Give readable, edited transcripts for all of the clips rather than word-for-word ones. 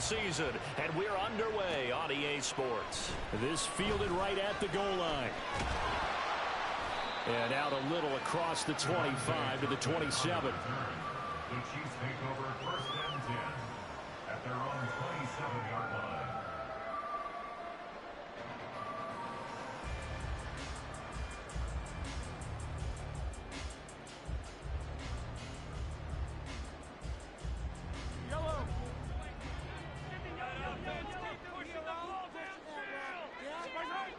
season, and we're underway on EA Sports. This fielded right at the goal line. And out a little across the 25 to the 27. The Chiefs take over 1st and 10 at their own 27-yard line.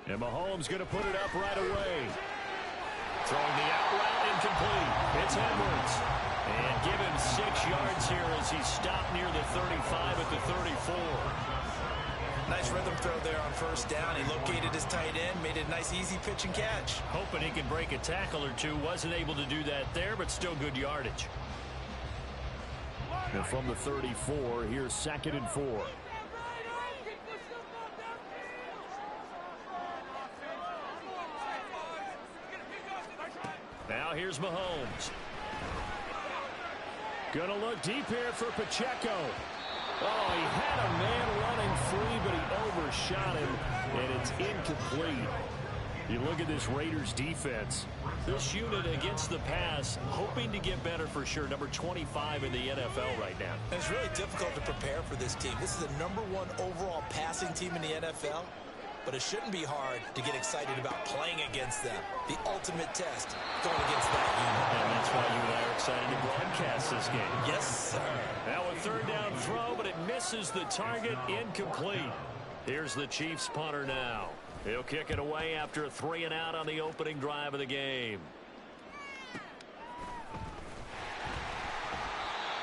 And Mahomes going to put it up right away. Throwing the out route incomplete. It's Edwards. And give him 6 yards here as he stopped near the 35 at the 34. Nice rhythm throw there on 1st down. He located his tight end, made it a nice easy pitch and catch. Hoping he can break a tackle or two. Wasn't able to do that there, but still good yardage. And from the 34, here's 2nd and 4. Now here's Mahomes. Gonna look deep here for Pacheco. Oh, he had a man running free, but he overshot him, and it's incomplete. You look at this Raiders defense. This unit against the pass, hoping to get better for sure. Number 25 in the NFL right now. And it's really difficult to prepare for this team. This is the #1 overall passing team in the NFL. But it shouldn't be hard to get excited about playing against them. The ultimate test going against that unit. And that's why you and I are excited to broadcast this game. Yes, sir. Now a 3rd down throw, but it misses the target. Incomplete. Here's the Chiefs punter now. He'll kick it away after a 3 and out on the opening drive of the game.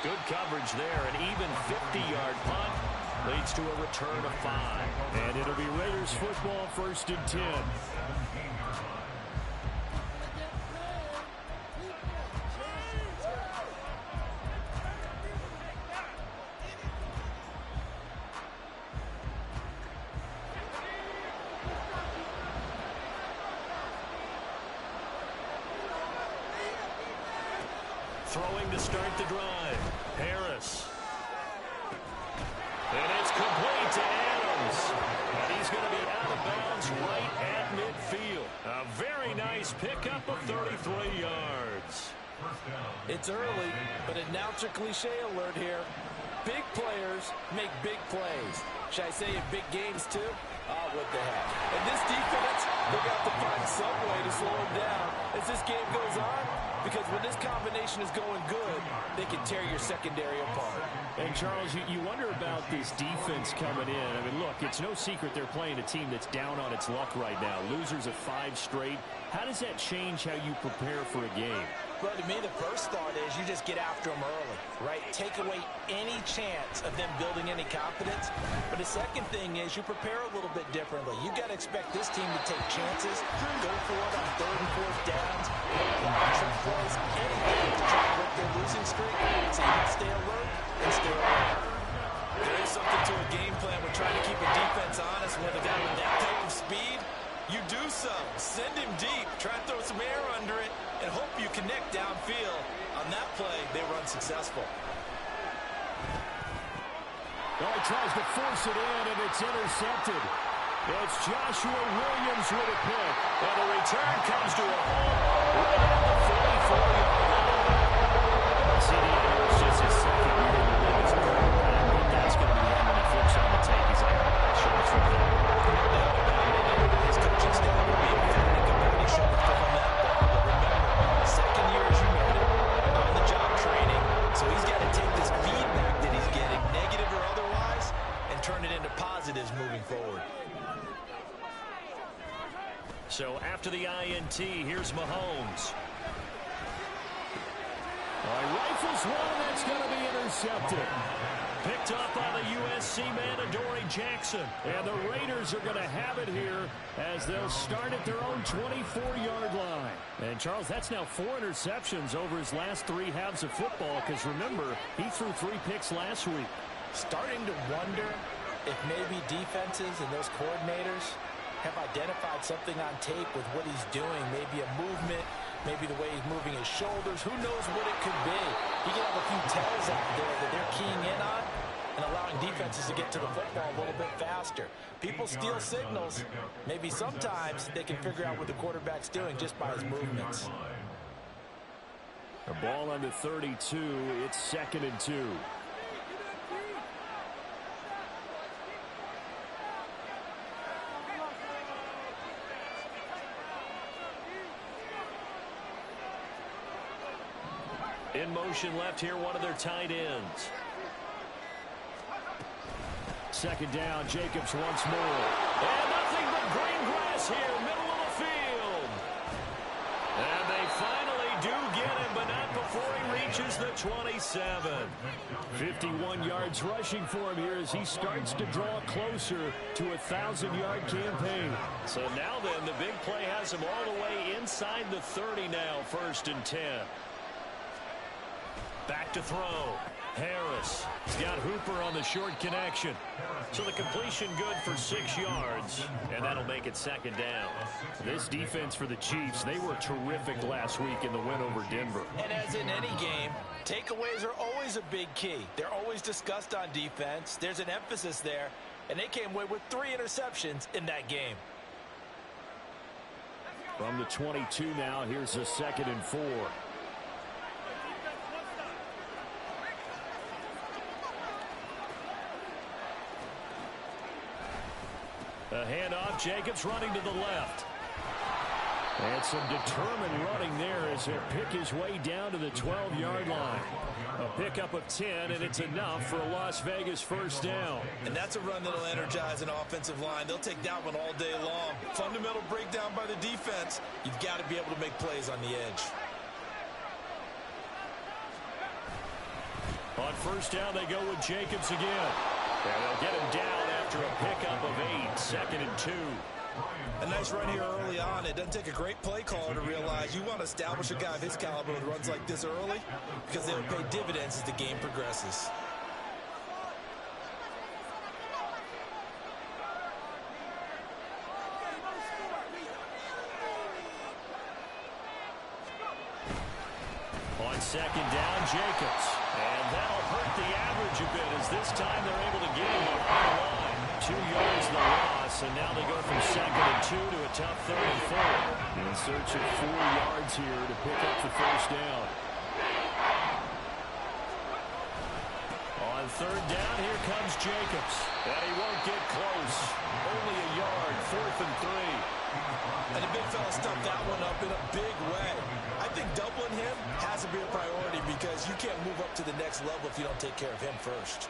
Good coverage there. An even 50-yard punt. Leads to a return of 5. And it'll be Raiders football 1st and 10. Throwing to start the drive. Harris. And it's complete to Adams. And he's going to be out of bounds right at midfield. A very nice pickup of 33 yards. It's early, but announcer cliche alert here. Big players make big plays. Should I say in big games too? Oh, what the heck. And this defense, they're going to have to find some way to slow him down as this game goes on. Because when this combination is going good, they can tear your secondary apart. And, Charles, you wonder about this defense coming in. I mean, look, it's no secret they're playing a team that's down on its luck right now. Losers of 5 straight. How does that change how you prepare for a game? Well, to me, the first thought is you just get after them early, right? Take away any chance of them building any confidence. But the second thing is you prepare a little bit differently. You got to expect this team to take chances, go for it on 3rd and 4th downs, trick plays, anything to try to break their losing streak. So you got to stay alert and stay alert. There is something to a game plan with trying to keep a defense honest with a guy with that type of speed. You do some. Send him deep. Try and throw some air under it and hope you connect downfield. On that play, they run successful. Well, he tries to force it in, and it's intercepted. It's Joshua Williams with a pick. And the return comes to a hole right at the 44-yard line. CDA was just his 2nd year in the league as a quarterback, but that's going to be him when he flips on the tape. He's like, show us from there. His coaching staff will be emphatic about he showed up on that ball. But remember, 2nd year, as you noted, on-the-job training. So he's got to take this feedback that he's getting, negative or otherwise, and turn it into positives moving forward. So after the INT, here's Mahomes. Rifles one, that's going to be intercepted. Picked up by the USC man, Adoree Jackson. And the Raiders are going to have it here as they'll start at their own 24-yard line. And, Charles, that's now 4 interceptions over his last 3 halves of football because, remember, he threw 3 picks last week. Starting to wonder if maybe defenses and those coordinators have identified something on tape with what he's doing, maybe a movement, maybe the way he's moving his shoulders. Who knows what it could be? He could have a few tells out there that they're keying in on, and and allowing defenses to get to the football a little bit faster. People steal signals. Maybe sometimes they can figure out what the quarterback's doing just by his movements. The ball on the 32. It's 2nd and 2. In motion left here, one of their tight ends. 2nd down, Jacobs once more. And nothing but green grass here, middle of the field. And they finally do get him, but not before he reaches the 27. 51 yards rushing for him here as he starts to draw closer to a 1,000-yard campaign. So now then, the big play has him all the way inside the 30 now, 1st and 10. Back to throw. Harris. He's got Hooper on the short connection. So the completion good for 6 yards, and that'll make it 2nd down. This defense for the Chiefs, they were terrific last week in the win over Denver. And as in any game, takeaways are always a big key. They're always discussed on defense. There's an emphasis there, and they came away with 3 interceptions in that game. From the 22 now, here's a 2nd and 4. A handoff, Jacobs running to the left. And some determined running there as he'll pick his way down to the 12-yard line. A pickup of 10, and it's enough for a Las Vegas 1st down. And that's a run that'll energize an offensive line. They'll take that one all day long. Fundamental breakdown by the defense. You've got to be able to make plays on the edge. On 1st down, they go with Jacobs again. And they'll get him down after a pickup of 8, 2nd and 2. A nice run here early on. It doesn't take a great play caller to realize you want to establish a guy of his caliber with runs like this early because they'll pay dividends as the game progresses. On 2nd down, Jacobs. And that'll hurt the average a bit as this time they're able to get him behind the line. 2 yards the loss, and now they go from 2nd and 2 to a tough 3rd and 4. In search of 4 yards here to pick up the 1st down. On 3rd down, here comes Jacobs. And he won't get close. Only a yard, 4th and 3. And the big fella stuffed that one up in a big way. I think doubling him has to be a priority because you can't move up to the next level if you don't take care of him first.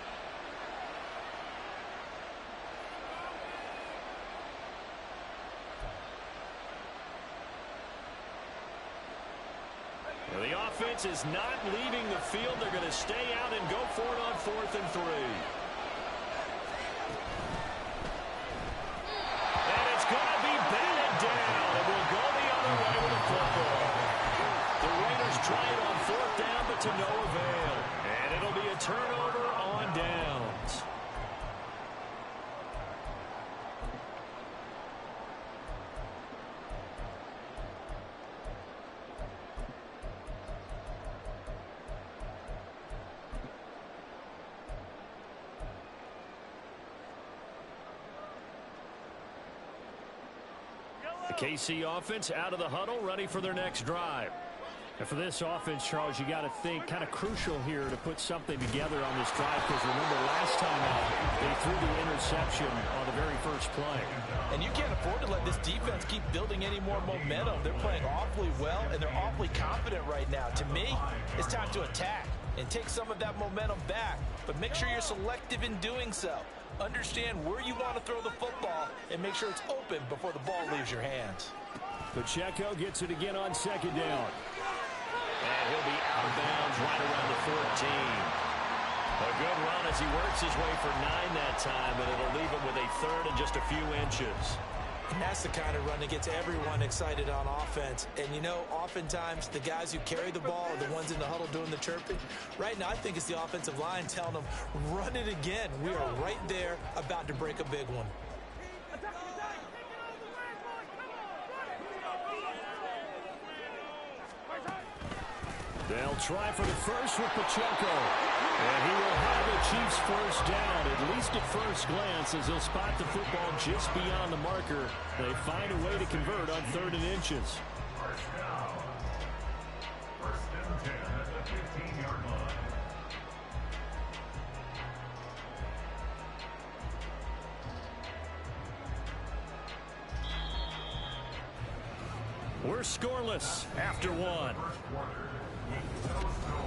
Well, the offense is not leaving the field. They're going to stay out and go for it on 4th and 3. And it's going to be batted down. And we'll go the other way with the football. The Raiders try it on 4th down, but to no avail. And it'll be a turnover on downs. The KC offense out of the huddle, ready for their next drive. And for this offense, Charles, you got to think kind of crucial here to put something together on this drive because remember last time out, they threw the interception on the very first play. And you can't afford to let this defense keep building any more momentum. They're playing awfully well, and they're awfully confident right now. To me, it's time to attack and take some of that momentum back. But make sure you're selective in doing so. Understand where you want to throw the football and make sure it's open before the ball leaves your hands. Pacheco gets it again on 2nd down. And he'll be out of bounds right around the 14. A good run as he works his way for 9 that time, and it'll leave him with a 3rd and just a few inches. And that's the kind of run that gets everyone excited on offense. And, you know, oftentimes the guys who carry the ball are the ones in the huddle doing the chirping. Right now, I think it's the offensive line telling them, run it again. We are right there about to break a big one. They'll try for the first with Pacheco. And he will have the Chiefs first down, at least at first glance, as he'll spot the football just beyond the marker. They find a way to convert on 3rd and inches. First down. First and 10 at the 15-yard line. We're scoreless after one. First quarter. No score.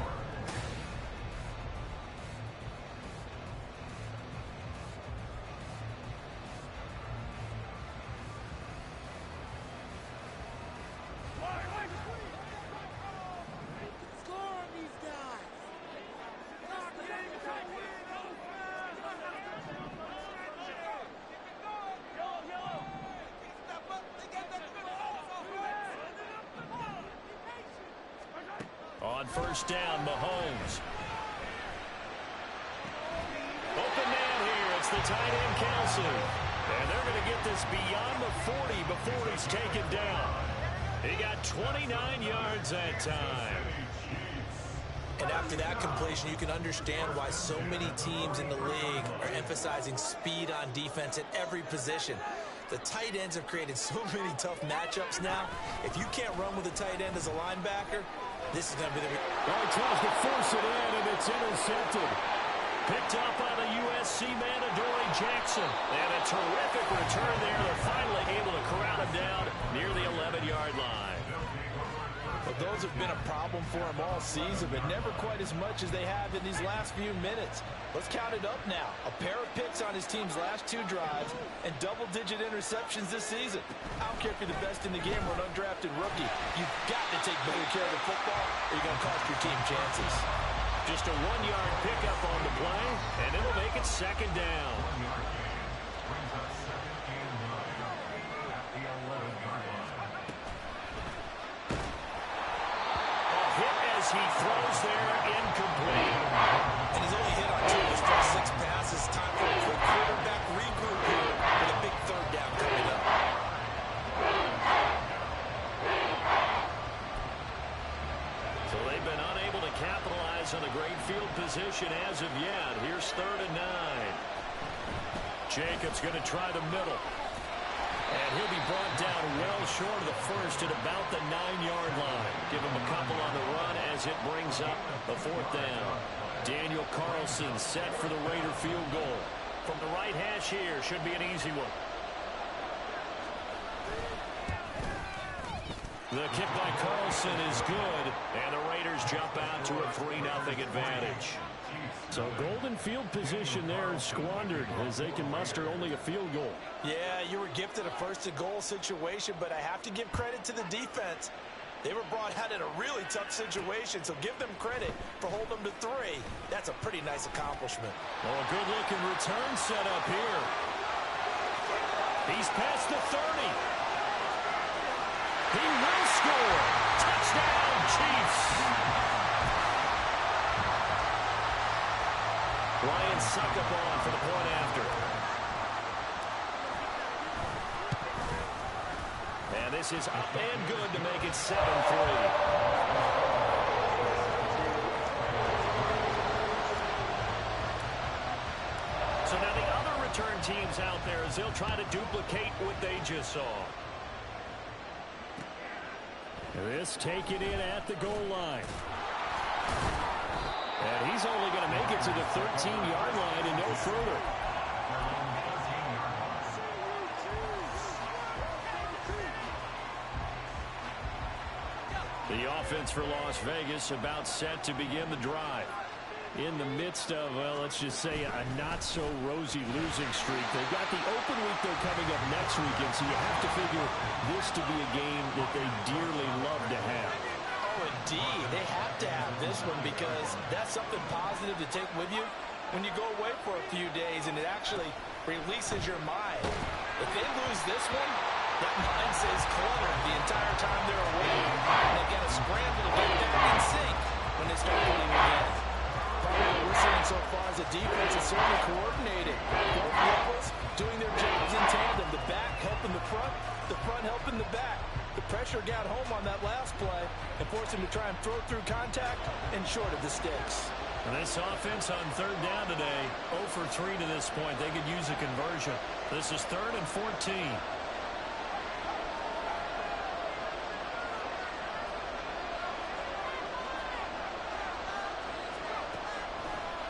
On first down, Mahomes. Open man here. It's the tight end, Kelsey. And they're going to get this beyond the 40 before he's taken down. He got 29 yards that time. And after that completion, you can understand why so many teams in the league are emphasizing speed on defense at every position. The tight ends have created so many tough matchups now. If you can't run with a tight end as a linebacker, this is going to be the... He tries to force it in, and it's intercepted. Picked up by the USC man, Adoree Jackson. And a terrific return there. They're finally able to corral him down near the 11-yard line. But those have been a problem for him all season, but never quite as much as they have in these last few minutes. Let's count it up now. A pair of picks on his team's last 2 drives and double-digit interceptions this season. I don't care if you're the best in the game or an undrafted rookie. You've got to take better care of the football or you're going to cost your team chances. Just a 1-yard pickup on the play, and it'll make it 2nd down. 1-yard gain brings up 2nd and 9 at the 11-yard line. Hit as he throws there, incomplete. And he's only hit on 2 of his first 6 passes. Time for a quick quarterback regroup here with a big 3rd down coming up. So they've been unable to capitalize on a great field position as of yet. Here's 3rd and 9. Jacobs going to try the middle. And he'll be brought down well short of the first at about the 9-yard line. Give him a couple on the run as it brings up the 4th down. Daniel Carlson set for the Raider field goal. From the right hash here, should be an easy one. The kick by Carlson is good, and the Raiders jump out to a 3-0 advantage. So golden field position there is squandered as they can muster only a field goal. Yeah, you were gifted a first-and-goal situation, but I have to give credit to the defense. They were brought out in a really tough situation, so give them credit for holding them to 3. That's a pretty nice accomplishment. Oh, a good-looking return set up here. He's past the 30. He will score. Touchdown, Chiefs. Ryan Succop for the point after. And this is up and good to make it 7-3. So now the other return teams out there as they'll try to duplicate what they just saw. This taken in at the goal line. And he's only going to make it to the 13-yard line and no further. The offense for Las Vegas about set to begin the drive. In the midst of, well, let's just say a not-so-rosy losing streak. They've got the open week, though, coming up next weekend, so you have to figure this to be a game that they dearly love to have. Oh, indeed. They have to have this one because that's something positive to take with you when you go away for a few days, and it actually releases your mind. If they lose this one, that mind stays cluttered the entire time they're away. And they've got to scramble to get back in sync when they start playing again. Probably what we're seeing so far is the defense is certainly coordinated. Both levels doing their jobs in tandem. The back helping the front helping the back. The pressure got home on that last play and forced him to try and throw through contact and short of the sticks. And this offense on third down today, 0 for 3 to this point. They could use a conversion. This is 3rd and 14.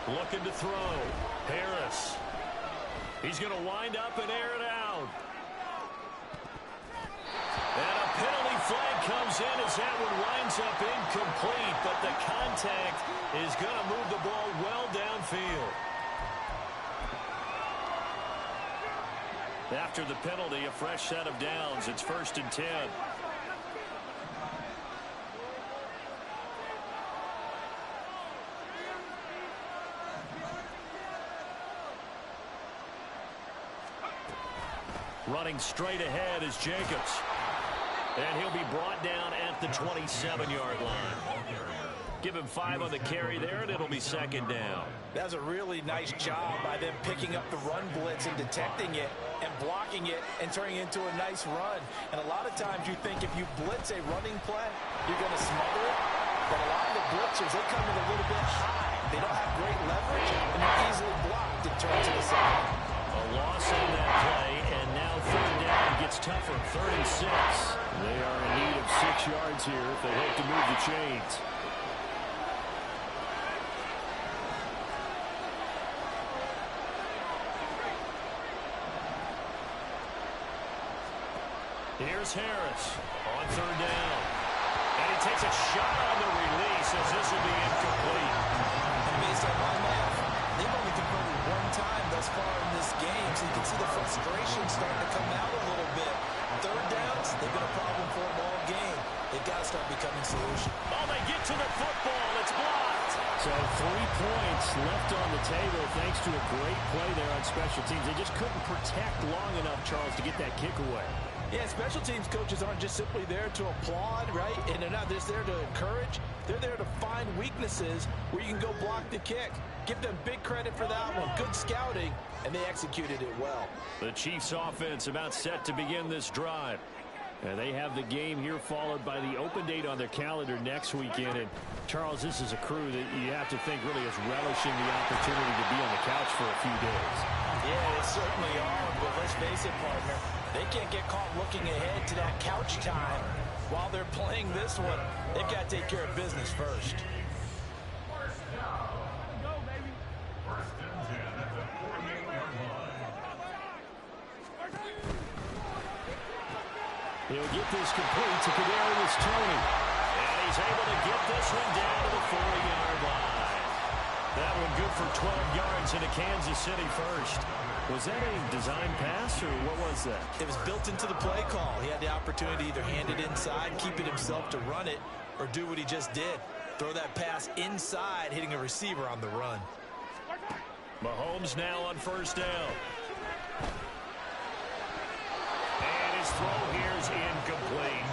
Looking to throw. Harris. He's going to wind up and air it out. And a penalty flag comes in as that one winds up incomplete, but the contact is going to move the ball well downfield. After the penalty, a fresh set of downs. It's 1st and 10. Running straight ahead is Jacobs. And he'll be brought down at the 27-yard line. Give him 5 on the carry there, and it'll be 2nd down. That's a really nice job by them picking up the run blitz and detecting it and blocking it and turning it into a nice run. And a lot of times you think if you blitz a running play, you're going to smother it. But a lot of the blitzers, they come in a little bit high. They don't have great leverage, and they're easily blocked and turned to the side. A loss on that play, and now 3rd down gets tougher. 3rd and 6. They are in need of 6 yards here if they hope to move the chains. Here's Harris on 3rd down. And he takes a shot on the release as this will be incomplete. And based on my math, they've only converted 1 time thus far in this game, so you can see the frustration starting to come out a little bit. 3rd downs, they've been a problem for them all game. They've got to start becoming solution. Oh, they get to the football. It's blocked. So 3 points left on the table thanks to a great play there on special teams. They just couldn't protect long enough, Charles, to get that kick away. Yeah, special teams coaches aren't just simply there to applaud, right? And they're not just there to encourage. They're there to find weaknesses where you can go block the kick. Give them big credit for that one. Good scouting, and they executed it well. The Chiefs offense about set to begin this drive. And they have the game here followed by the open date on their calendar next weekend. And, Charles, this is a crew that you have to think really is relishing the opportunity to be on the couch for a few days. Yeah, they certainly are. But let's face it, partner, they can't get caught looking ahead to that couch time while they're playing this one. They've got to take care of business first. He'll get this complete to Kadarius Toney. And he's able to get this one down to the 40-yard line. That one good for 12 yards into Kansas City first. Was that a design pass, or what was that? It was built into the play call. He had the opportunity to either hand it inside, keep it himself to run it, or do what he just did. Throw that pass inside, hitting a receiver on the run. Mahomes now on 1st down. And his throw here is incomplete.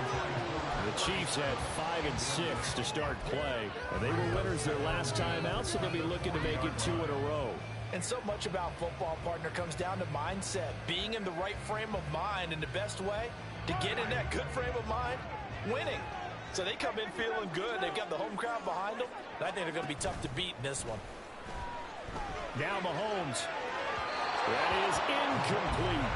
The Chiefs had 5 and 6 to start play. And they were winners their last time out, so they'll be looking to make it 2 in a row. And so much about football, partner, comes down to mindset. Being in the right frame of mind, and the best way to get in that good frame of mind, winning. So they come in feeling good. They've got the home crowd behind them. And I think they're going to be tough to beat in this one. Now Mahomes. That is incomplete.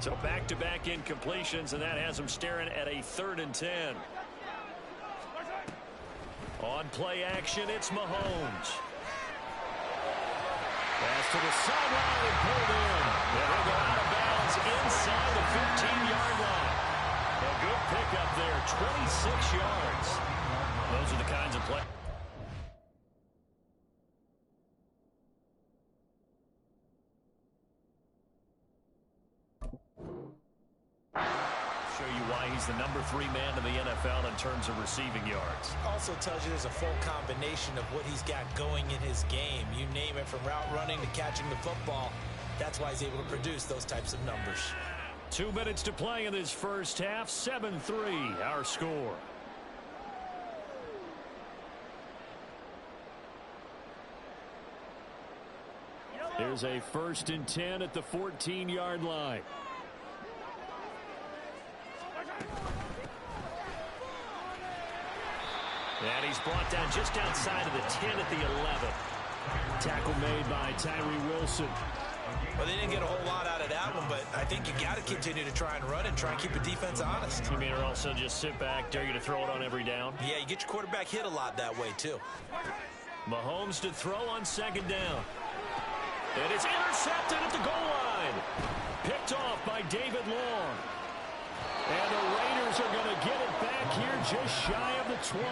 So back-to-back incompletions, and that has them staring at a 3rd and 10. On play action, it's Mahomes. Pass to the sideline and pulled in. And he'll go out of bounds inside the 15-yard line. A good pickup there, 26 yards. Those are the kinds of plays. Show you why he's the number 3 man in the NFL in terms of receiving yards. Also tells you there's a full combination of what he's got going in his game. You name it, from route running to catching the football. That's why he's able to produce those types of numbers. 2 minutes to play in this first half. 7-3 our score. Here's a 1st and 10 at the 14-yard line. And he's brought down just outside of the 10 at the 11. Tackle made by Tyree Wilson. Well, they didn't get a whole lot out of that one, but I think you got to continue to try and run and try and keep the defense honest. You mean, or also just sit back, dare you to throw it on every down? Yeah, you get your quarterback hit a lot that way, too. Mahomes to throw on 2nd down. And it's intercepted at the goal line. Picked off by David Long. And the Raiders are going to get it back here just shy of the 20.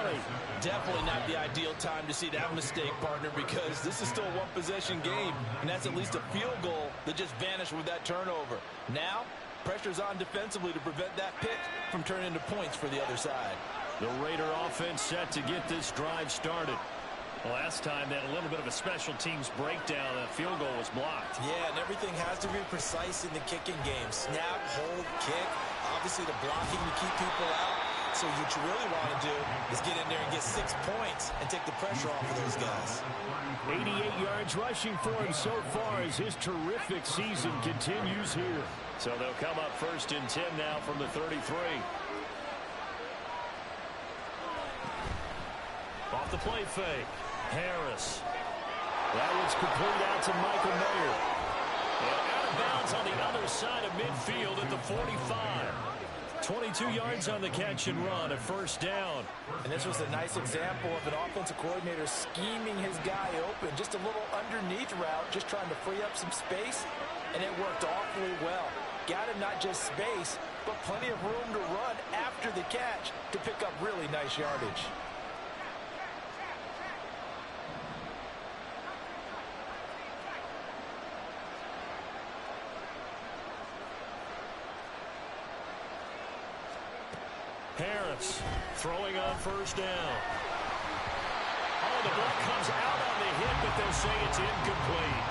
Definitely not the ideal time to see that mistake, partner, because this is still a one-possession game, and that's at least a field goal that just vanished with that turnover. Now, pressure's on defensively to prevent that pick from turning into points for the other side. The Raider offense set to get this drive started. Last time, they had a little bit of a special teams breakdown. That field goal was blocked. Yeah, and everything has to be precise in the kicking game. Snap, hold, kick. Obviously, the blocking to keep people out. So what you really want to do is get in there and get 6 points and take the pressure off of those guys. 88 yards rushing for him so far as his terrific season continues here. So they'll come up 1st and 10 now from the 33. Off the play fake. Harris. That one's complete out to Michael Mayer. And out of bounds on the other side of midfield at the 45. 22 yards on the catch and run, a 1st down. And this was a nice example of an offensive coordinator scheming his guy open. Just a little underneath route, just trying to free up some space. And it worked awfully well. Got him not just space, but plenty of room to run after the catch to pick up really nice yardage. Harris throwing on 1st down. Oh, the ball comes out on the hit, but they'll say it's incomplete.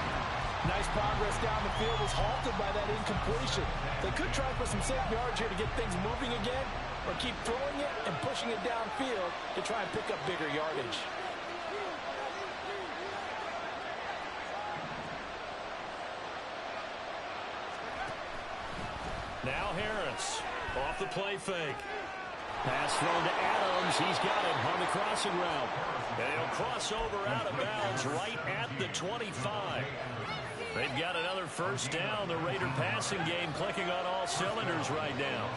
Nice progress down the field was halted by that incompletion. They could try for some safe yards here to get things moving again, or keep throwing it and pushing it downfield to try and pick up bigger yardage. Now Harris off the play fake. Pass thrown to Adams. He's got it on the crossing route. And he'll cross over out of bounds right at the 25. They've got another 1st down. The Raider passing game clicking on all cylinders right now.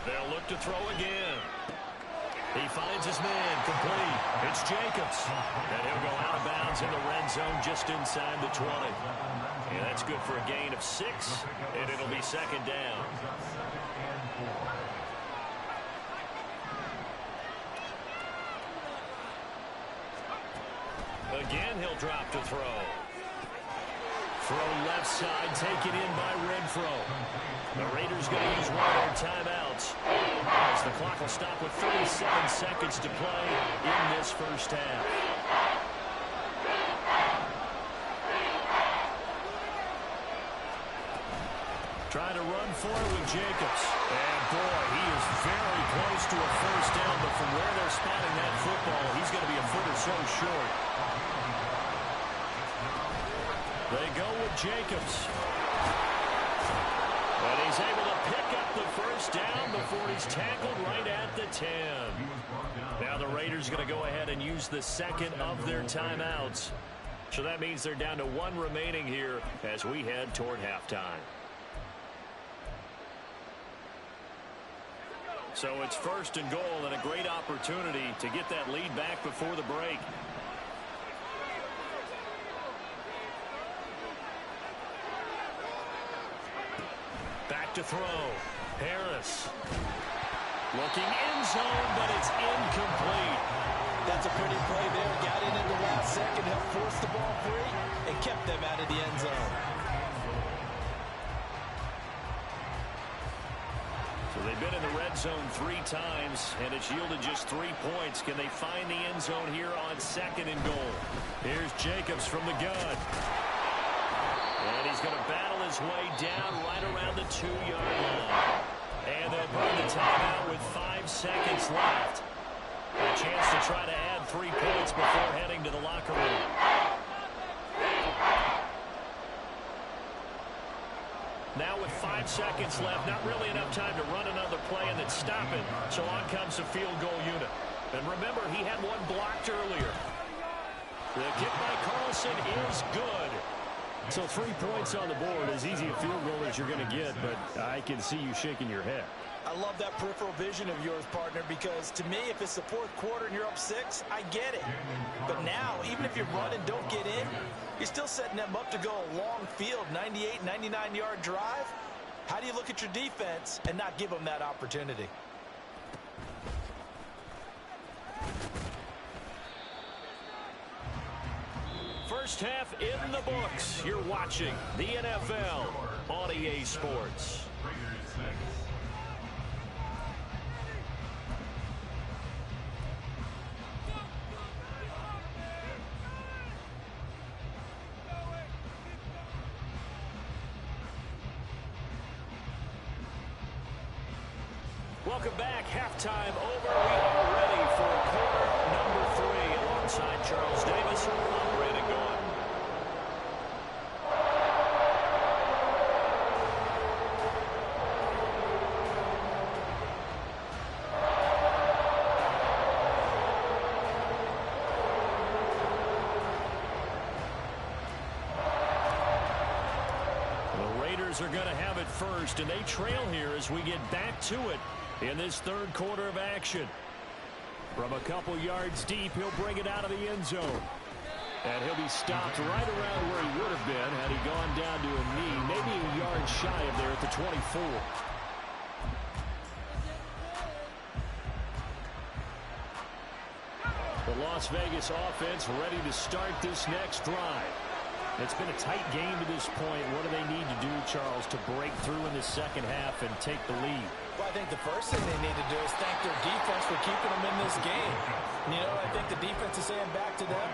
They'll look to throw again. He finds his man, complete. It's Jacobs. And he'll go out of bounds in the red zone just inside the 20. And that's good for a gain of 6, and it'll be 2nd down. Again, he'll drop to throw. Throw left side, taken in by Renfro. The Raiders going to use one of their timeouts, as the clock will stop with 37 seconds to play in this first half. Trying to run for it with Jacobs. And boy, he is very close to a 1st down, but from where they're spotting that football, he's going to be a foot or so short. They go with Jacobs. And he's able to pick up the 1st down before he's tackled right at the 10. Now the Raiders going to go ahead and use the 2nd of their timeouts. So that means they're down to 1 remaining here as we head toward halftime. So it's 1st and goal and a great opportunity to get that lead back before the break. Back to throw. Harris. Looking end zone, but it's incomplete. That's a pretty play there. Got in at the last second, helped force the ball free, and kept them out of the end zone. So they've been in the red end zone 3 times, and it's yielded just 3 points. Can they find the end zone here on 2nd and goal? Here's Jacobs from the gun. And he's going to battle his way down right around the 2-yard line. And they'll burn the timeout with 5 seconds left. A chance to try to add 3 points before heading to the locker room. Now with 5 seconds left, not really enough time to run another play and then stop it. So on comes the field goal unit. And remember, he had one blocked earlier. The kick by Carlson is good. So 3 points on the board, as easy a field goal as you're going to get, but I can see you shaking your head. I love that peripheral vision of yours, partner, because to me, if it's the 4th quarter and you're up 6, I get it. But now, even if you run and don't get in, you're still setting them up to go a long field, 98, 99-yard drive. How do you look at your defense and not give them that opportunity? First half in the books. You're watching the NFL on EA Sports. Welcome back. Halftime over. We are ready for quarter number 3 alongside Charles Davis. I'm Brandon Gaughan. The Raiders are going to have it first, and they trail here as we get back to it in this 3rd quarter of action. From a couple yards deep, he'll bring it out of the end zone. And he'll be stopped right around where he would have been had he gone down to a knee, maybe a yard shy of there at the 24. The Las Vegas offense ready to start this next drive. It's been a tight game to this point. What do they need to do, Charles, to break through in the second half and take the lead? Well, I think the first thing they need to do is thank their defense for keeping them in this game. You know, I think the defense is saying back to them,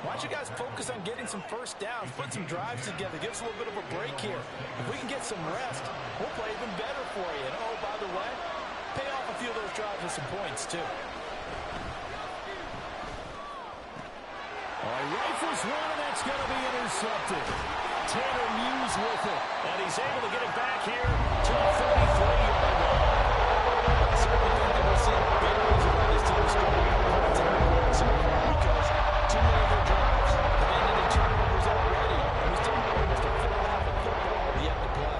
why don't you guys focus on getting some first downs, put some drives together, give us a little bit of a break here. If we can get some rest, we'll play even better for you. And, oh, by the way, pay off a few of those drives with some points, too. Rifles one, and that's going to be intercepted. Tanner Muse with it, and he's able to get it back here to the 33-yard line. I certainly think that we'll see a big reason why this team is struggling at points in the so far, because too many of their drives have ended in turnovers already, and we still have almost a full half of football yet to play.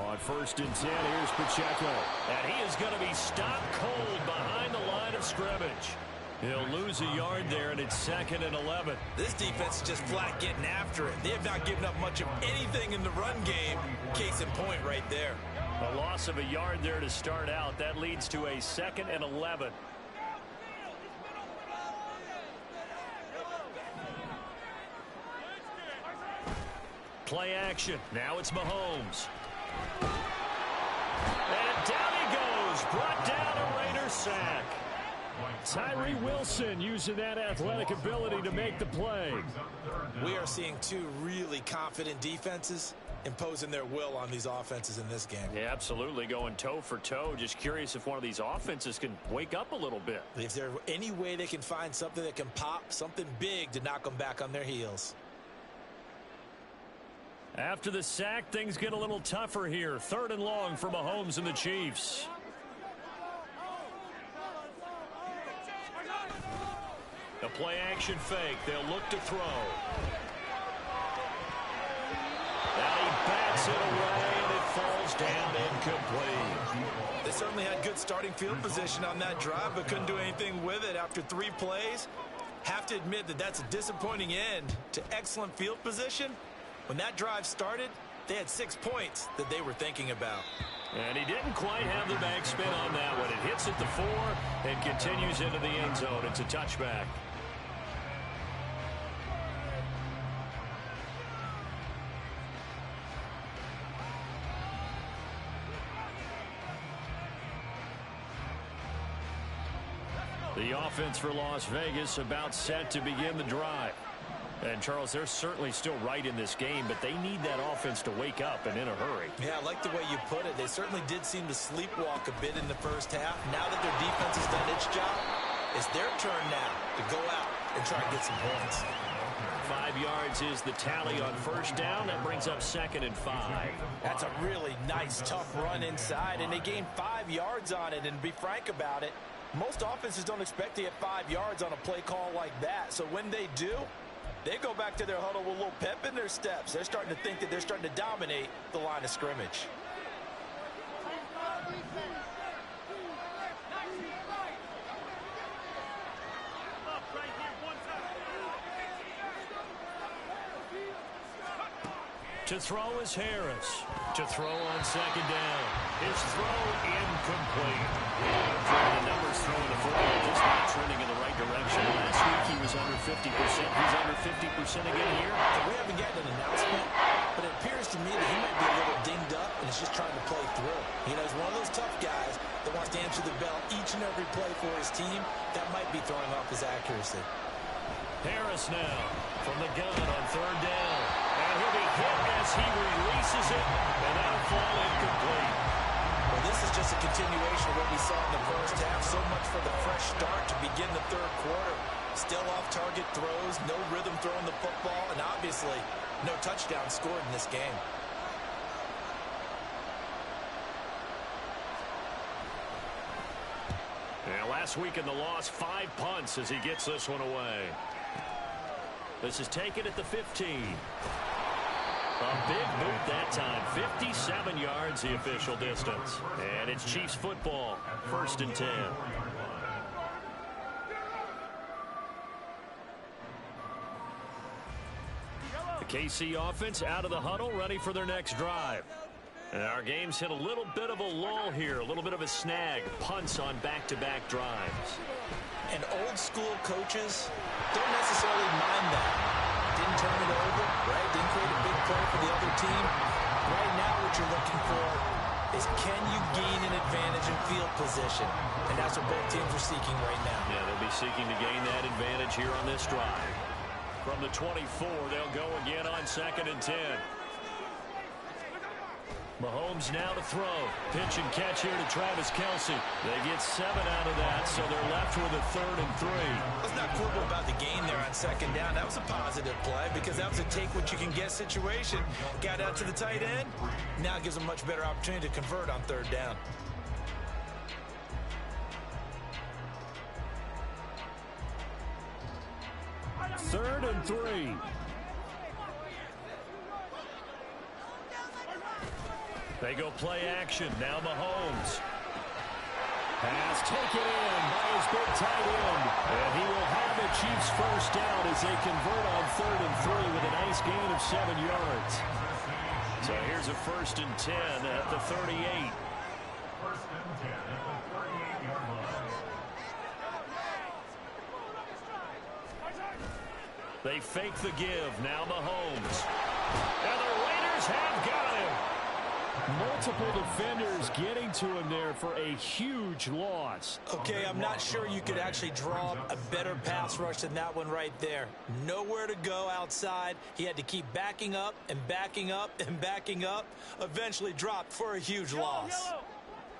On 1st and 10, here's Pacheco, and he is going to be stopped cold behind the line of scrimmage. He'll lose a yard there, and it's 2nd and 11. This defense is just flat getting after it. They have not given up much of anything in the run game. Case in point right there. A loss of a yard there to start out. That leads to a 2nd and 11. Play action. Now it's Mahomes. And down he goes. Brought down a Raider sack. Tyree Wilson using that athletic ability to make the play. We are seeing 2 really confident defenses imposing their will on these offenses in this game. Yeah, absolutely, going toe for toe. Just curious if one of these offenses can wake up a little bit. If there's any way they can find something that can pop, something big to knock them back on their heels. After the sack, things get a little tougher here. 3rd and long for Mahomes and the Chiefs. The play action fake. They'll look to throw. And he bats it away, and it falls down incomplete. They certainly had good starting field position on that drive, but couldn't do anything with it after 3 plays. Have to admit that that's a disappointing end to excellent field position. When that drive started, they had 6 points that they were thinking about. And he didn't quite have the backspin on that one. It hits at the 4 and continues into the end zone. It's a touchback. The offense for Las Vegas about set to begin the drive. And, Charles, they're certainly still right in this game, but they need that offense to wake up and in a hurry. Yeah, I like the way you put it. They certainly did seem to sleepwalk a bit in the first half. Now that their defense has done its job, it's their turn now to go out and try and get some points. 5 yards is the tally on first down. That brings up 2nd and 5. That's a really nice, tough run inside, and they gained 5 yards on it. And to be frank about it, most offenses don't expect to get 5 yards on a play call like that. So when they do, they go back to their huddle with a little pep in their steps. They're starting to think that they're starting to dominate the line of scrimmage. To throw is Harris. To throw on 2nd down. His throw incomplete. The numbers throwing the football just not trending in the right direction. Last week he was under 50%. He's under 50% again here. We haven't gotten an announcement, but it appears to me that he might be a little dinged up and is just trying to play through. You know, he's one of those tough guys that wants to answer the bell each and every play for his team. That might be throwing off his accuracy. Harris now from the gun on 3rd down. And he'll be hit as he releases it, and that'll fall incomplete. Well, this is just a continuation of what we saw in the first half. So much for the fresh start to begin the 3rd quarter. Still off-target throws, no rhythm throwing the football, and obviously no touchdown scored in this game. And last week in the loss, 5 punts as he gets this one away. This is taken at the 15. A big boot that time. 57 yards the official distance. And it's Chiefs football. 1st and 10. The KC offense out of the huddle, ready for their next drive. And our game's hit a little bit of a lull here, a little bit of a snag. Punts on back-to-back drives. And old-school coaches don't necessarily mind that. Didn't turn it over, right? Didn't create a big play for the other team. Right now what you're looking for is can you gain an advantage in field position? And that's what both teams are seeking right now. Yeah, they'll be seeking to gain that advantage here on this drive. From the 24, they'll go again on 2nd and 10. Mahomes now to throw. Pitch and catch here to Travis Kelce. They get 7 out of that, so they're left with a 3rd and 3. Let's not quibble about the gain there on 2nd down. That was a positive play because that was a take-what-you-can-get situation. Got out to the tight end. Now gives them much better opportunity to convert on 3rd down. Third and 3. They go play action. Now Mahomes. Pass taken in by his big tight end. And he will have a Chiefs 1st down as they convert on 3rd and 3 with a nice gain of 7 yards. So here's a 1st and 10 at the 38. 1st and 10 at the 38-yard line. They fake the give. Now Mahomes. And the Raiders have got him. Multiple defenders getting to him there for a huge loss. Okay, I'm not sure you could actually draw a better pass rush than that one right there. Nowhere to go outside. He had to keep backing up and backing up and backing up. Eventually dropped for a huge loss.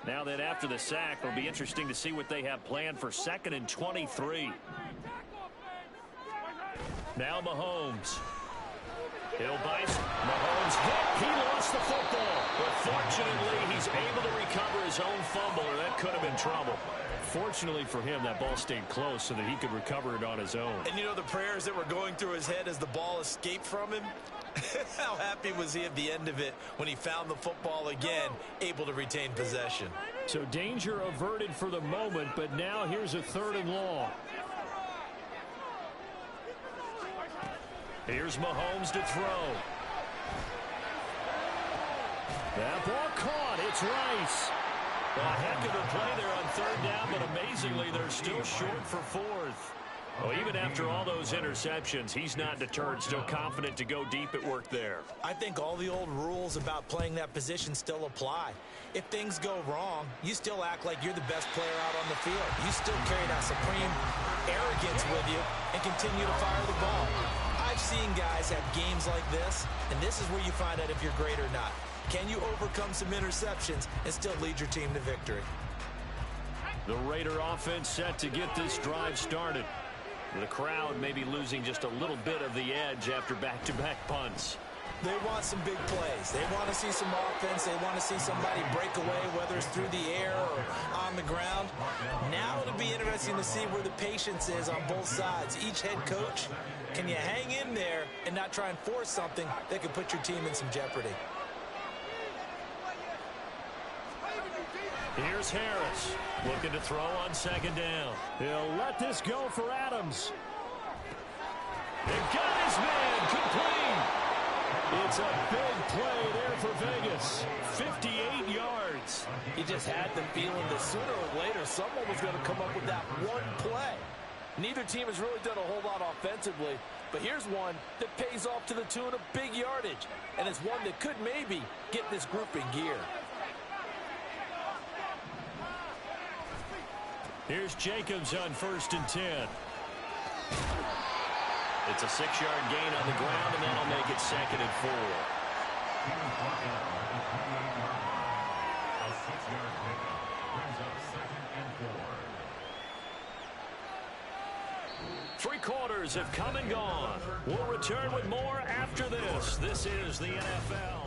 Now that after the sack, it'll be interesting to see what they have planned for 2nd and 23. Now Mahomes. He'll bite. Mahomes hit. He lost the football. But fortunately, he's able to recover his own fumble, or that could have been trouble. Fortunately for him, that ball stayed close so that he could recover it on his own. And you know the prayers that were going through his head as the ball escaped from him? How happy was he at the end of it when he found the football again, able to retain possession? So danger averted for the moment, but now here's a 3rd and long. Here's Mahomes to throw. That ball caught. It's Rice. A heck of a play there on 3rd down, but amazingly, they're still short for 4th. Well, even after all those interceptions, he's not deterred, still confident to go deep at work there. I think all the old rules about playing that position still apply. If things go wrong, you still act like you're the best player out on the field. You still carry that supreme arrogance with you and continue to fire the ball. I've seen guys have games like this, and this is where you find out if you're great or not. Can you overcome some interceptions and still lead your team to victory? The Raider offense set to get this drive started. The crowd may be losing just a little bit of the edge after back-to-back punts. They want some big plays. They want to see some offense. They want to see somebody break away, whether it's through the air or on the ground. Now it'll be interesting to see where the patience is on both sides. Each head coach, can you hang in there and not try and force something that could put your team in some jeopardy? Here's Harris, looking to throw on second down. He'll let this go for Adams. They've got his man complete. It's a big play there for Vegas. 58 yards. He just had the feeling that sooner or later someone was going to come up with that one play. Neither team has really done a whole lot offensively, but here's one that pays off to the tune of big yardage, and it's one that could maybe get this group in gear. Here's Jacobs on 1st and 10. It's a 6-yard gain on the ground, and that'll make it 2nd and 4. A 6-yard pickup brings up 2nd and 4. 3 quarters have come and gone. We'll return with more after this. This is the NFL.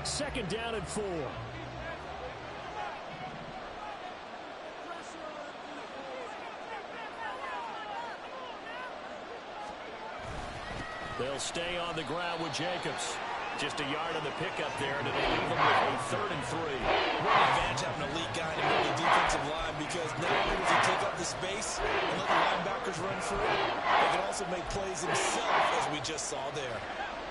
Second down and 4. They'll stay on the ground with Jacobs. Just a yard on the pickup there, and it'll leave them with a 3rd and 3. What an advantage having an elite guy in the defensive line, because not only does he take up the space and let the linebackers run through, he can also make plays himself, as we just saw there.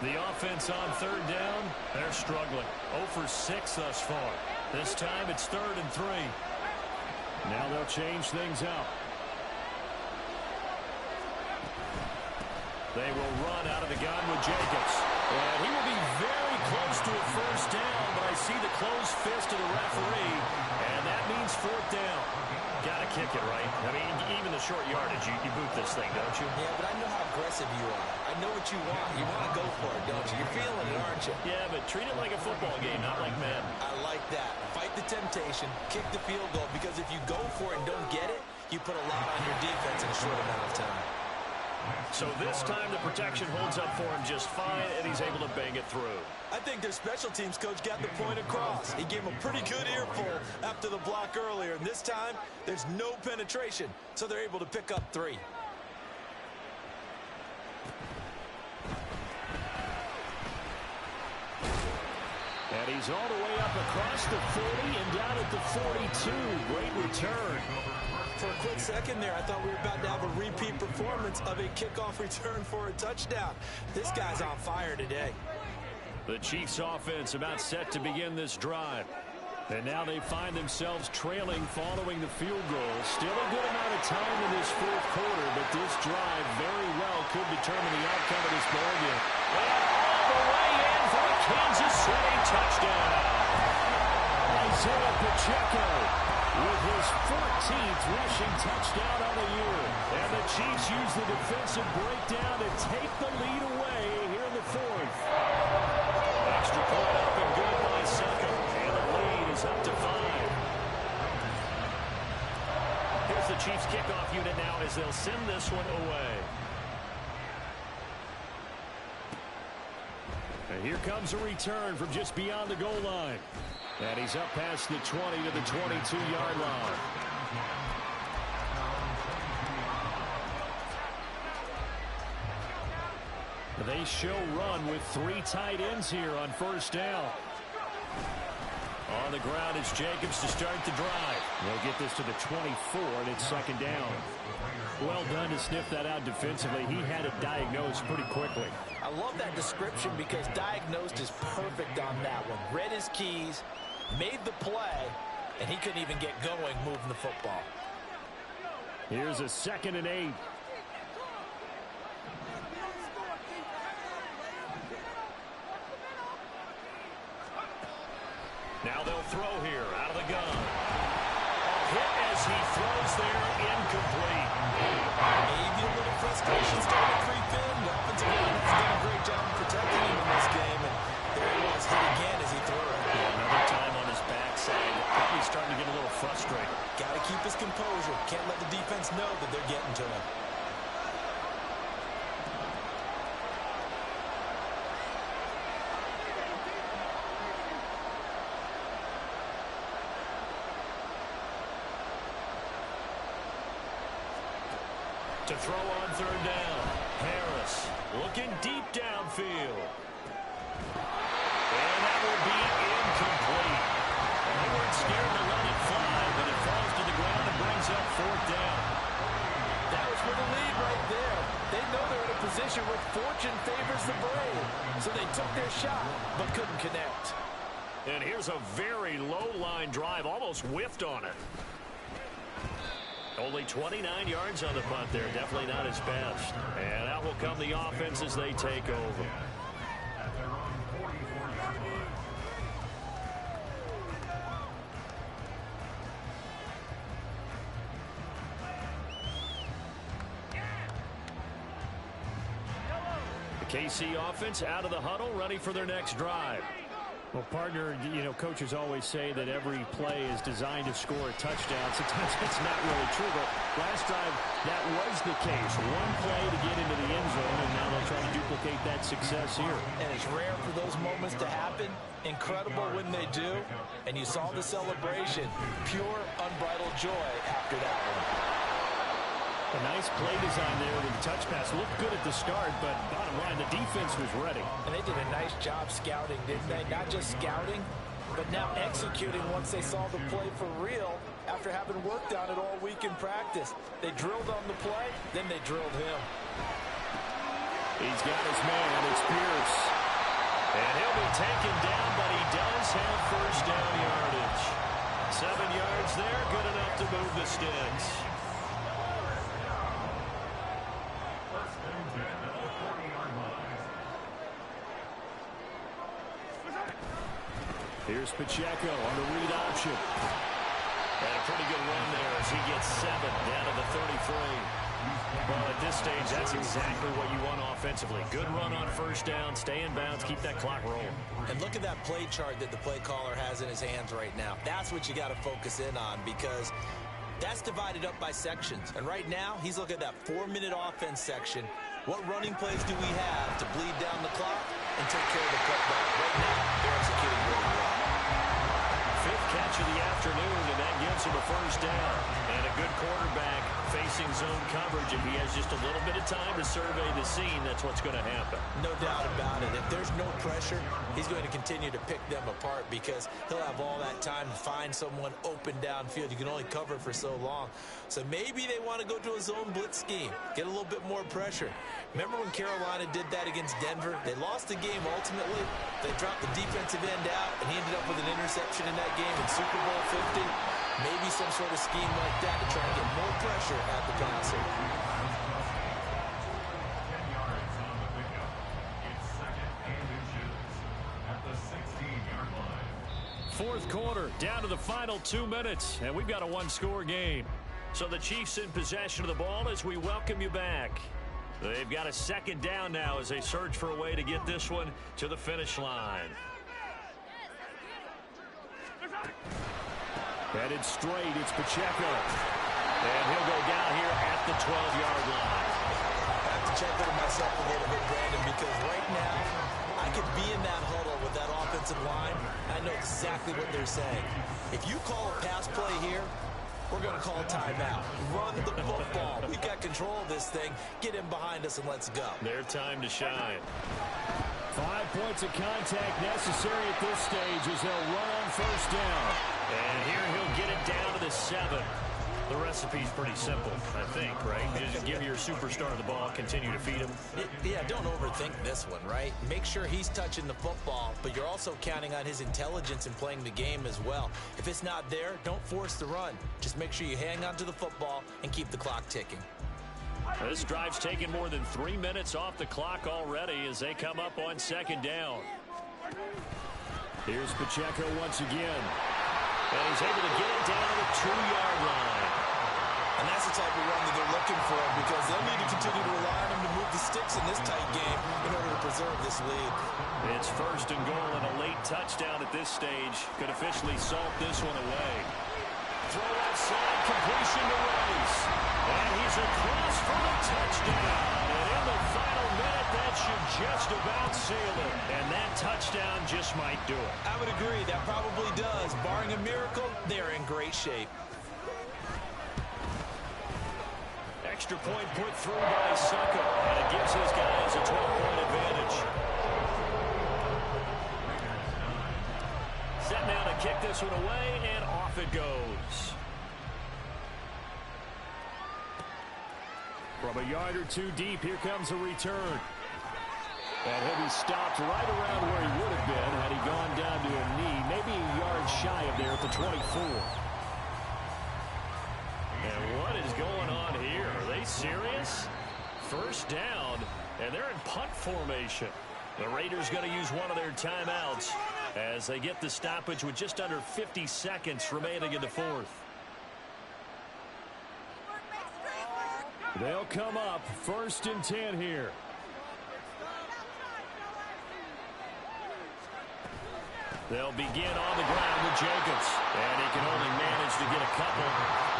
The offense on 3rd down, they're struggling. 0 for 6 thus far. This time it's 3rd and 3. Now they'll change things up. They will run out of the gun with Jacobs. And he will be very close to a 1st down, but I see the closed fist of the referee, and that means 4th down. Got to kick it, right? I mean, even the short yardage, you boot this thing, don't you? Yeah, but I know how aggressive you are. I know what you want. You want to go for it, don't you? You're feeling it, aren't you? Yeah, but treat it like a football game, not like Madden. I like that. Fight the temptation. Kick the field goal, because if you go for it and don't get it, you put a lot on your defense in a short amount of time. So this time the protection holds up for him just fine, and he's able to bang it through. I think their special teams coach got the point across. He gave him a pretty good earful after the block earlier, and this time there's no penetration, so they're able to pick up 3. And he's all the way up across the 40 and down at the 42. Great return. For a quick second there, I thought we were about to have a repeat performance of a kickoff return for a touchdown. This guy's on fire today. The Chiefs offense about set to begin this drive. And now they find themselves trailing following the field goal. Still a good amount of time in this 4th quarter, but this drive very well could determine the outcome of this ball game. And all the way in for a Kansas City touchdown. Isaiah Pacheco with his 14th rushing touchdown on the year. And the Chiefs use the defensive breakdown to take the lead away here in the 4th. Extra point up and good by Sucker. And the lead is up to 5. Here's the Chiefs kickoff unit now as they'll send this one away. And here comes a return from just beyond the goal line. And he's up past the 20 to the 22-yard line. They show run with 3 tight ends here on 1st down. On the ground, it's Jacobs to start the drive. They'll get this to the 24, and it's 2nd down. Well done to sniff that out defensively. He had it diagnosed pretty quickly. I love that description because diagnosed is perfect on that one. Read his keys, made the play, and he couldn't even get going moving the football. Here's a 2nd and 8. Now they'll throw here out of the gun. A hit as he throws there, incomplete. Maybe a little frustration starting to creep in. The offensive line has done a great job of protecting him in this game, and there he was hit again as he threw it. Another time on his backside. Probably starting to get a little frustrated. Got to keep his composure. Can't let the defense know that they're getting to him. To throw on 3rd down. Harris looking deep downfield. And that will be incomplete. They weren't scared to let it fly, but it falls to the ground and brings up 4th down. That was for the lead right there. They know they're in a position where fortune favors the brave. So they took their shot, but couldn't connect. And here's a very low-line drive, almost whiffed on it. Only 29 yards on the punt there. Definitely not his best. And out will come the offense as they take over. At their own 44-yard line. The KC offense out of the huddle, ready for their next drive. Well, partner, you know, coaches always say that every play is designed to score a touchdown. Sometimes it's not really true, but last drive, that was the case. One play to get into the end zone, and now they'll try to duplicate that success here. And it's rare for those moments to happen. Incredible when they do. And you saw the celebration. Pure, unbridled joy after that one. A nice play design there with the touch pass. Looked good at the start, but bottom line, the defense was ready. And they did a nice job scouting, didn't they? Not just scouting, but now executing once they saw the play for real after having worked on it all week in practice. They drilled on the play, then they drilled him. He's got his man. It's Pierce. And he'll be taken down, but he does have 1st down yardage. 7 yards there, good enough to move the sticks. Here's Pacheco on the read option. And a pretty good run there as he gets 7 down to the 33. Well, at this stage, that's exactly what you want offensively. Good run on 1st down, stay in bounds, keep that clock rolling. And look at that play chart that the play caller has in his hands right now. That's what you got to focus in on because that's divided up by sections. And right now, he's looking at that 4-minute offense section. What running plays do we have to bleed down the clock and take care of the cutback? Right now, they're executing really well. 5th catch of the afternoon, and that gives him a 1st down. And a good quarterback facing zone coverage. If he has just a little bit of time to survey the scene, that's what's going to happen. No doubt about it. If there's no pressure, he's going to continue to pick them apart because he'll have all that time to find someone open downfield. You can only cover for so long. So maybe they want to go to a zone blitz scheme, get a little bit more pressure. Remember when Carolina did that against Denver? They lost the game ultimately. They dropped the defensive end out, and he ended up with an interception in that game in Super Bowl 50. Maybe some sort of scheme like that to try and get more pressure at the passer. 10 yards on the pickup. It's 2nd and inches at the 16-yard line. 4th quarter, down to the final 2 minutes, and we've got a 1-score game. So the Chiefs in possession of the ball as we welcome you back. They've got a 2nd down now as they search for a way to get this one to the finish line. Headed straight, it's Pacheco. And he'll go down here at the 12-yard line. I have to check with myself a little bit, Brandon, because right now I could be in that huddle with that offensive line. I know exactly what they're saying. If you call a pass play here, we're going to call a timeout. Run the football. We've got control of this thing. Get him behind us and let's go. Their time to shine. 5 points of contact necessary at this stage as they'll run on 1st down. And here he'll get it down to the 7. The recipe's pretty simple, I think, right? You just give your superstar the ball, continue to feed him. Yeah, don't overthink this one, right? Make sure he's touching the football, but you're also counting on his intelligence in playing the game as well. If it's not there, don't force the run. Just make sure you hang on to the football and keep the clock ticking. This drive's taken more than 3 minutes off the clock already as they come up on second down. Here's Pacheco once again. And he's able to get it down to the 2-yard line. And that's the type of run that they're looking for because they'll need to continue to rely on him to move the sticks in this tight game in order to preserve this lead. It's first and goal, and a late touchdown at this stage could officially salt this one away. Throw outside, completion to Rice. And he's across for the touchdown. And in the final minute, that should just about seal it. And that touchdown just might do it. I would agree. That probably does. Barring a miracle, they're in great shape. Extra point put through by Succo. And it gives his guys a 12-point advantage. Set now to kick this one away, and off it goes. From a yard or two deep, here comes a return. And he'll be stopped right around where he would have been had he gone down to a knee, maybe a yard shy of there at the 24. And what is going on here? Are they serious? First down, and they're in punt formation. The Raiders going to use one of their timeouts as they get the stoppage with just under 50 seconds remaining in the fourth. They'll come up first and 10 here. They'll begin on the ground with Jacobs. And he can only manage to get a couple.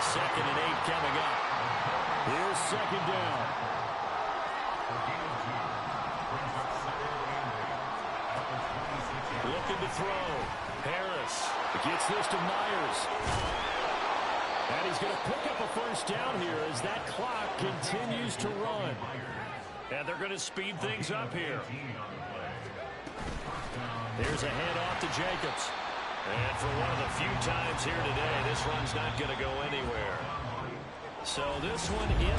2nd and 8 coming up. Here's second down. Looking to throw. Harris gets this to Myers. And he's going to pick up a first down here as that clock continues to run. And they're going to speed things up here. Here's a handoff to Jacobs. And for one of the few times here today, this run's not going to go anywhere. So this one in the